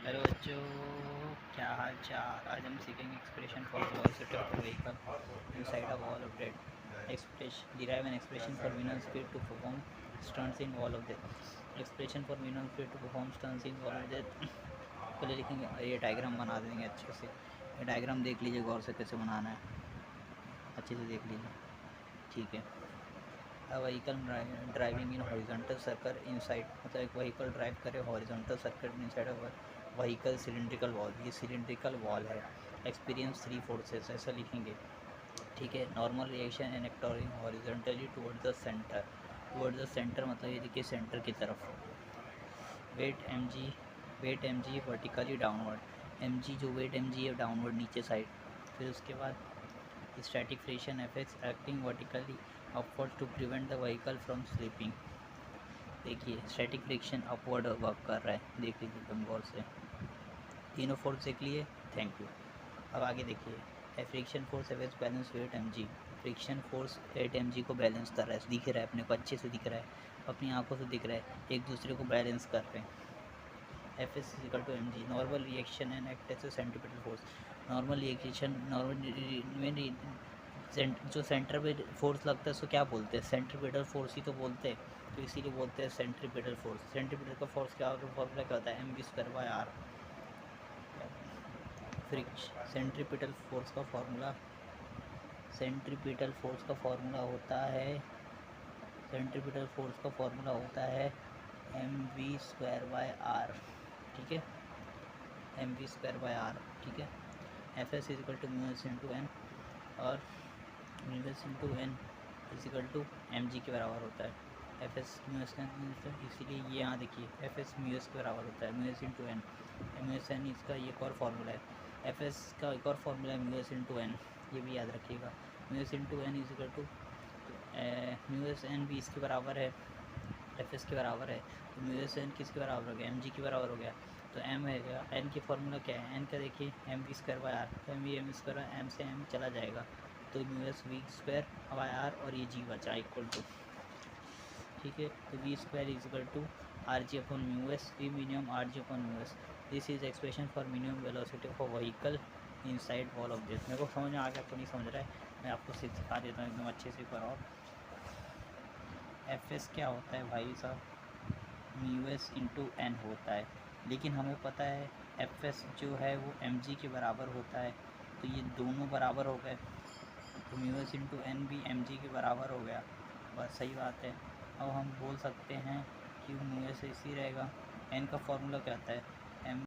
Hello बच्चों, क्या हाल चाल। आज हम सीखेंगे expression for velocity of vehicle inside a wall of death expression derive an expression for minimum speed to perform stunts in wall of death expression for minimum speed to perform stunts in wall of death. पहले लिखेंगे, ये diagram बना देंगे अच्छे से। ये diagram देख लीजिए गौर से कैसे बनाना है, अच्छे से देख लीजिए, ठीक है। A vehicle driving in horizontal circle inside, मतलब एक व्हीकल ड्राइव करे horizontal circle inside of vehicle cylindrical wall, ये सिलेंड्रिकल वॉल है। एक्सपीरियंस थ्री फोर्सेस, ऐसा लिखेंगे, ठीक है। Normal reaction and acting horizontally toward the centre, मतलब ये देखिए सेंटर की तरफ। Weight M G, weight M G vertically downward, M G जो वेट एम जी है डाउनवर्ड नीचे साइड। फिर उसके बाद static friction effects acting vertically upward to prevent the vehicle from slipping. देखिए स्टैटिक फ्रिक्शन अपवर्ड वर्क कर रहा है, देख लीजिए तुम गौर से। तीनों फोर्स देख लिए, थैंक यू। अब आगे देखिए, friction force always balance weight M G, friction force weight M G को बैलेंस कर रहा है, दिख रहा है अपने को, अच्छे से दिख रहा है, अपनी आंखों से दिख रहा है, एक दूसरे को बैलेंस कर रहे हैं। F S is equal to M G, normal reaction and act as a centripetal force. Normal reaction, normal जो सेंटर पे फोर्स लगता है उसको क्या बोलते हैं, सेंट्रीपिटल फोर्स ही तो बोलते हैं, तो इसीलिए बोलते हैं सेंट्रीपिटल फोर्स। सेंट्रीपिटल का फोर्स क्या फॉर्मूला क्या होता है, M V square by R. Centripetal force का फॉर्मूला, सेंट्रीपिटल फोर्स का फॉर्मूला होता है, सेंट्रीपिटल फोर्स का फॉर्मूला होता है M V square by R, ठीक है, M V square by R, ठीक है। F S is equal to mu S into N, और mu S into N is equal to M G के बराबर होता है। F S mu S N, इसीलिए ये यहाँ देखिए एफ एस म्यू एस के बराबर होता है, mu S into N. Mu S N इसका एक और फार्मूला है, एफ एस का एक और फार्मूला है म्यू एस इंटू एन, ये भी याद रखिएगा। Mu S into N is equal to mu S n भी इसके बराबर है, एफ एस के बराबर है, तो म्यू एस एन किसके बराबर हो गया, एम जी के बराबर हो गया। तो एम है गया, एन की फार्मूला क्या है, एन का देखिए M V square by R, तो M V M square, M से एम चला जाएगा, तो mu S V square by R, और ये जी बचा इक्वल टू, ठीक है। तो V square is equal to R G upon mu S, V minimum R G upon mu S. This is expression for minimum velocity of a vehicle inside wall of this. मेरे को समझ में आ गया, आपको नहीं समझ रहा है, मैं आपको सिखा देता हूँ एकदम अच्छे से कराओ। एफ एस क्या होता है भाई साहब, म्यू एस इंटू एन होता है, लेकिन हमें पता है एफ एस जो है वो एम जी के बराबर होता है, तो ये दोनों बराबर हो गए, तो म्यू एस इंटू एन भी एम जी के बराबर हो गया, बस सही बात है। अब हम बोल सकते हैं कि म्यू एस इसी रहेगा। एन का फॉर्मूला क्या आता है, एम